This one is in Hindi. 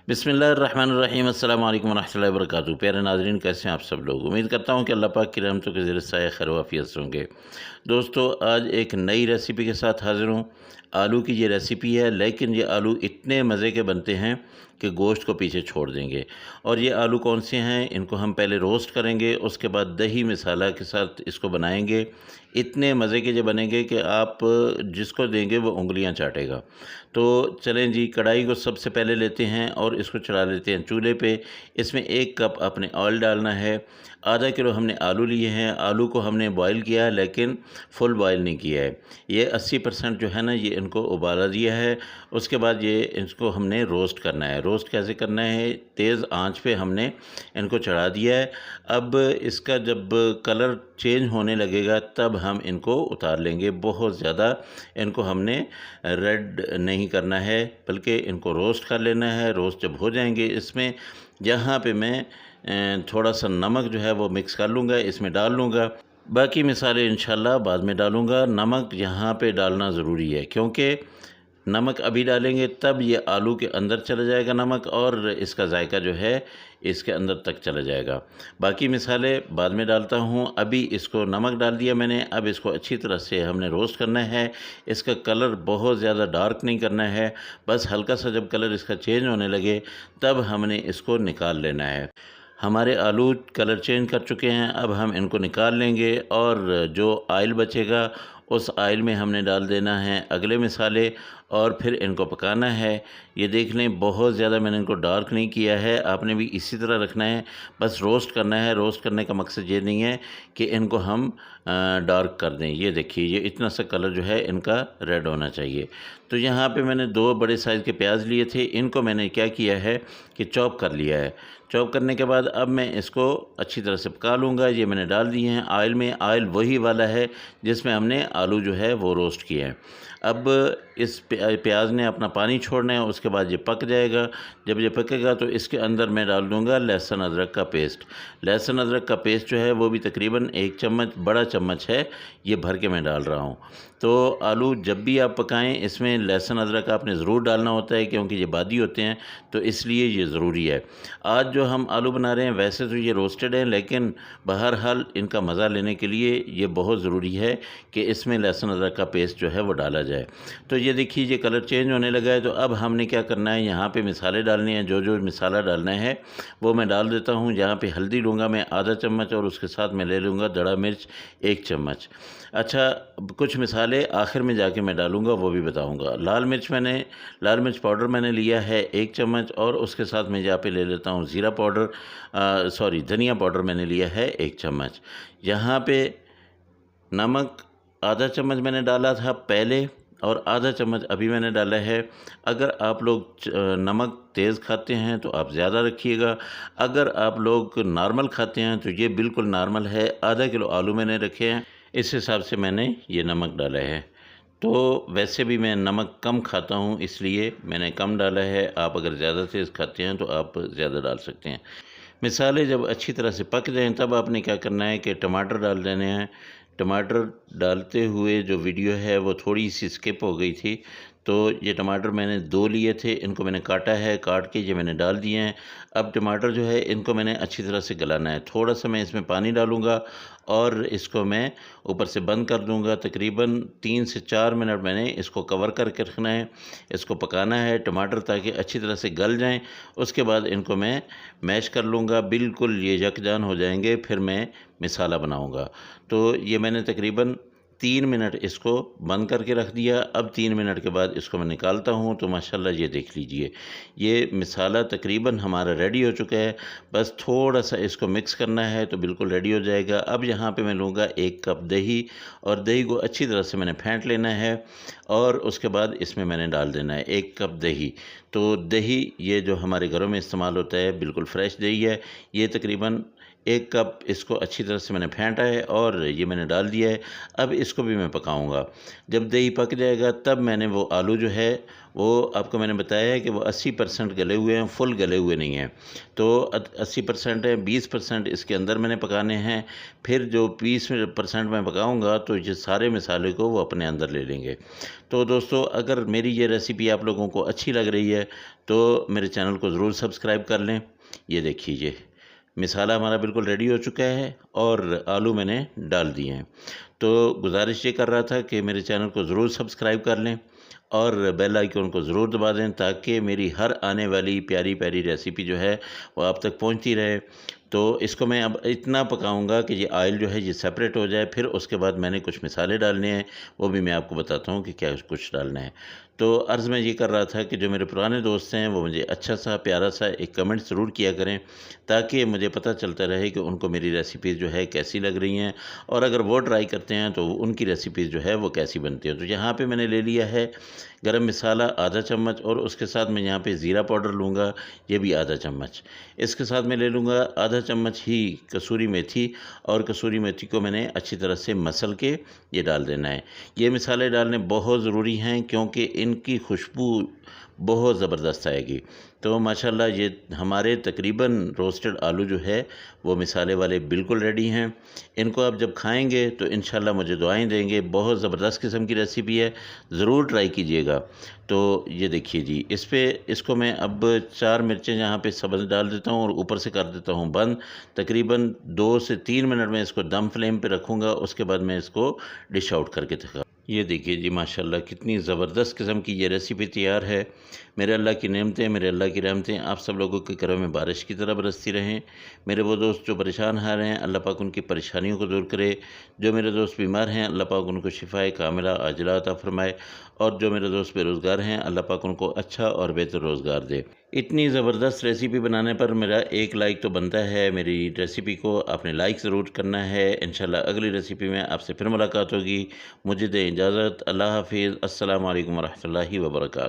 बिस्मिल्लाहिर्रहमानिर्रहीम अस्सलाम वालेकुम रहमतुल्लाहि व बरकातहू। प्यारे नाज़रीन, कैसे हैं आप सब लोग। उम्मीद करता हूँ कि अल्लाह पाक की रहमतों के ज़रिए साए खैर वाफ़ियत से होंगे। दोस्तों, आज एक नई रेसिपी के साथ हाज़िर हूँ। आलू की ये रेसिपी है, लेकिन ये आलू इतने मज़े के बनते हैं कि गोश्त को पीछे छोड़ देंगे। और ये आलू कौन से हैं, इनको हम पहले रोस्ट करेंगे, उसके बाद दही मसाला के साथ इसको बनाएंगे। इतने मज़े के ये बनेंगे कि आप जिसको देंगे वो उँगलियां चाटेगा। तो चलें जी, कढ़ाई को सबसे पहले लेते हैं और इसको चढ़ा लेते हैं चूल्हे पे। इसमें 1 कप अपने ऑयल डालना है। आधा किलो हमने आलू लिए हैं। आलू को हमने बॉयल किया है, लेकिन फुल बॉयल नहीं किया है। ये 80% जो है ना, ये इनको उबाला दिया है। उसके बाद ये इसको हमने रोस्ट करना है। रोस्ट कैसे करना है, तेज़ आंच पे हमने इनको चढ़ा दिया है। अब इसका जब कलर चेंज होने लगेगा तब हम इनको उतार लेंगे। बहुत ज़्यादा इनको हमने रेड नहीं करना है, बल्कि इनको रोस्ट कर लेना है। रोस्ट जब हो जाएंगे, इसमें यहाँ पे मैं थोड़ा सा नमक जो है वो मिक्स कर लूँगा, इसमें डाल लूँगा। बाकी मिसाले इंशाल्लाह बाद में डालूँगा। नमक यहाँ पे डालना ज़रूरी है, क्योंकि नमक अभी डालेंगे तब ये आलू के अंदर चला जाएगा नमक, और इसका जायका जो है इसके अंदर तक चला जाएगा। बाकी मिसाले बाद में डालता हूँ। अभी इसको नमक डाल दिया मैंने। अब इसको अच्छी तरह से हमने रोस्ट करना है। इसका कलर बहुत ज़्यादा डार्क नहीं करना है, बस हल्का सा जब कलर इसका चेंज होने लगे तब हमने इसको निकाल लेना है। हमारे आलू कलर चेंज कर चुके हैं। अब हम इनको निकाल लेंगे, और जो ऑयल बचेगा उस ऑयल में हमने डाल देना है अगले मसाले, और फिर इनको पकाना है। ये देख लें, बहुत ज़्यादा मैंने इनको डार्क नहीं किया है। आपने भी इसी तरह रखना है, बस रोस्ट करना है। रोस्ट करने का मकसद ये नहीं है कि इनको हम डार्क कर दें। ये देखिए, ये इतना सा कलर जो है इनका रेड होना चाहिए। तो यहाँ पे मैंने 2 बड़े साइज़ के प्याज लिए थे। इनको मैंने क्या किया है कि चॉप कर लिया है। चॉप करने के बाद अब मैं इसको अच्छी तरह से पका लूँगा। ये मैंने डाल दिए हैं ऑयल में। ऑयल वही वाला है जिसमें हमने आलू जो है वो रोस्ट किए हैं। अब इस प्याज ने अपना पानी छोड़ना है, उसके बाद ये पक जाएगा। जब ये पकेगा तो इसके अंदर मैं डाल दूँगा लहसुन अदरक का पेस्ट। लहसुन अदरक का पेस्ट जो है वो भी तकरीबन 1 चम्मच, बड़ा चम्मच है, ये भर के मैं डाल रहा हूँ। तो आलू जब भी आप पकाएं, इसमें लहसुन अदरक आपने ज़रूर डालना होता है, क्योंकि ये बादी होते हैं, तो इसलिए ये ज़रूरी है। आज जो हम आलू बना रहे हैं, वैसे तो ये रोस्टेड हैं, लेकिन बहरहाल इनका मज़ा लेने के लिए ये बहुत ज़रूरी है कि इसमें लहसुन अदरक का पेस्ट जो है वो डाला जाए। तो ये देखिए, ये कलर चेंज होने लगा है। तो अब हमने क्या करना है, यहाँ पे मिसाले डालने हैं। जो जो मिसाला डालना है वो मैं डाल देता हूँ। यहाँ पे हल्दी लूँगा मैं आधा चम्मच, और उसके साथ मैं ले लूँगा दड़ा मिर्च 1 चम्मच। अच्छा, कुछ मिसाले आखिर में जाके मैं डालूँगा, वो भी बताऊँगा। लाल मिर्च पाउडर मैंने लिया है 1 चम्मच, और उसके साथ मैं यहाँ पे ले लेता हूँ ज़ीरा पाउडर, धनिया पाउडर मैंने लिया है 1 चम्मच। यहाँ पे नमक आधा चम्मच मैंने डाला था पहले, और आधा चम्मच अभी मैंने डाला है। अगर आप लोग नमक तेज़ खाते हैं तो आप ज़्यादा रखिएगा। अगर आप लोग नॉर्मल खाते हैं तो ये बिल्कुल नॉर्मल है। आधा किलो आलू मैंने रखे हैं, इस हिसाब से मैंने ये नमक डाला है। तो वैसे भी मैं नमक कम खाता हूँ, इसलिए मैंने कम डाला है। आप अगर ज़्यादा तेज़ खाते हैं तो आप ज़्यादा डाल सकते हैं। मिसाले जब अच्छी तरह से पक जाएँ तब आपने क्या करना है कि टमाटर डाल देने हैं। टमाटर डालते हुए जो वीडियो है वो थोड़ी सी स्किप हो गई थी। तो ये टमाटर मैंने 2 लिए थे, इनको मैंने काटा है, काट के ये मैंने डाल दिए हैं। अब टमाटर जो है इनको मैंने अच्छी तरह से गलाना है। थोड़ा सा मैं इसमें पानी डालूँगा, और इसको मैं ऊपर से बंद कर दूँगा। तकरीबन 3 से 4 मिनट मैंने इसको कवर करके रखना है। इसको पकाना है टमाटर, ताकि अच्छी तरह से गल जाएँ। उसके बाद इनको मैं मैश कर लूँगा, बिल्कुल ये यकजान हो जाएंगे। फिर मैं मिसाला बनाऊँगा। तो ये मैंने तकरीबन 3 मिनट इसको बंद करके रख दिया। अब 3 मिनट के बाद इसको मैं निकालता हूँ, तो माशाल्लाह ये देख लीजिए, ये मिसाला तकरीबन हमारा रेडी हो चुका है। बस थोड़ा सा इसको मिक्स करना है तो बिल्कुल रेडी हो जाएगा। अब यहाँ पे मैं लूँगा 1 कप दही, और दही को अच्छी तरह से मैंने फेंट लेना है, और उसके बाद इसमें मैंने डाल देना है 1 कप दही। तो दही ये जो हमारे घरों में इस्तेमाल होता है, बिल्कुल फ्रेश दही है। ये तकरीबन 1 कप इसको अच्छी तरह से मैंने फेंटा है और ये मैंने डाल दिया है। अब इसको भी मैं पकाऊँगा। जब दही पक जाएगा तब मैंने वो आलू जो है वो आपको मैंने बताया है कि वो 80% गले हुए हैं, फुल गले हुए नहीं हैं। तो 80% है, 20% इसके अंदर मैंने पकाने हैं। फिर जो 20% मैं पकाऊँगा तो ये सारे मसाले को वो अपने अंदर ले लेंगे। तो दोस्तों, अगर मेरी ये रेसिपी आप लोगों को अच्छी लग रही है तो मेरे चैनल को ज़रूर सब्सक्राइब कर लें। ये देखिए, ये मसाला हमारा बिल्कुल रेडी हो चुका है और आलू मैंने डाल दिए हैं। तो गुज़ारिश ये कर रहा था कि मेरे चैनल को ज़रूर सब्सक्राइब कर लें और बेल आइकन को ज़रूर दबा दें ताकि मेरी हर आने वाली प्यारी-प्यारी रेसिपी जो है वो आप तक पहुंचती रहे। तो इसको मैं अब इतना पकाऊंगा कि ये ऑयल जो है ये सेपरेट हो जाए। फिर उसके बाद मैंने कुछ मसाले डालने हैं, वो भी मैं आपको बताता हूँ कि क्या कुछ डालना है। तो अर्ज़ में ये कर रहा था कि जो मेरे पुराने दोस्त हैं वो मुझे अच्छा सा प्यारा सा एक कमेंट ज़रूर किया करें ताकि मुझे पता चलता रहे कि उनको मेरी रेसिपीज़ जो है कैसी लग रही हैं, और अगर वो ट्राई करते हैं तो उनकी रेसिपीज़ जो है वो कैसी बनती है। तो यहाँ पे मैंने ले लिया है गरम मसाला आधा चम्मच और उसके साथ मैं यहाँ पे ज़ीरा पाउडर लूँगा, ये भी आधा चम्मच। इसके साथ मैं ले लूँगा आधा चम्मच ही कसूरी मेथी, और कसूरी मेथी को मैंने अच्छी तरह से मसल के ये डाल देना है। ये मसाले डालने बहुत ज़रूरी हैं क्योंकि इनकी खुशबू बहुत ज़बरदस्त आएगी। तो माशाल्लाह ये हमारे तकरीबन रोस्टेड आलू जो है वो मसाले वाले बिल्कुल रेडी हैं। इनको आप जब खाएंगे तो इंशाल्लाह मुझे दुआएं देंगे। बहुत ज़बरदस्त किस्म की रेसिपी है, ज़रूर ट्राई कीजिएगा। तो ये देखिए जी, इसको मैं अब 4 मिर्चें यहाँ पे सब्ज़ डाल देता हूँ और ऊपर से कर देता हूँ बंद। तकरीबन 2 से 3 मिनट में इसको दम फ्लेम पे रखूँगा, उसके बाद मैं इसको डिश आउट करके दिखा। ये देखिए जी, माशाल्लाह कितनी ज़बरदस्त किस्म की ये रेसिपी तैयार है। मेरे अल्लाह की नेमतें, मेरे अल्लाह की रहमतें आप सब लोगों के घरों में बारिश की तरह बरसती रहें। मेरे वो दोस्त जो परेशान हाल हैं, अल्लाह पाक उनकी परेशानियों को दूर करे। जो मेरे दोस्त बीमार हैं, अल्लाह पाक उनको शिफ़ाए कामिला आजिला अता फ़रमाए। और जो मेरे दोस्त बेरोज़गार हैं, अल्लाह पाक उनको अच्छा और बेहतर रोज़गार दे। इतनी ज़बरदस्त रेसिपी बनाने पर मेरा 1 लाइक तो बनता है। मेरी रेसिपी को आपने लाइक ज़रूर करना है। इंशाल्लाह अगली रेसिपी में आपसे फिर मुलाकात होगी। मुझे दें इजाज़त। अल्लाह हाफ़िज़। अस्सलामु अलैकुम व रहमतुल्लाहि व बरकातहू।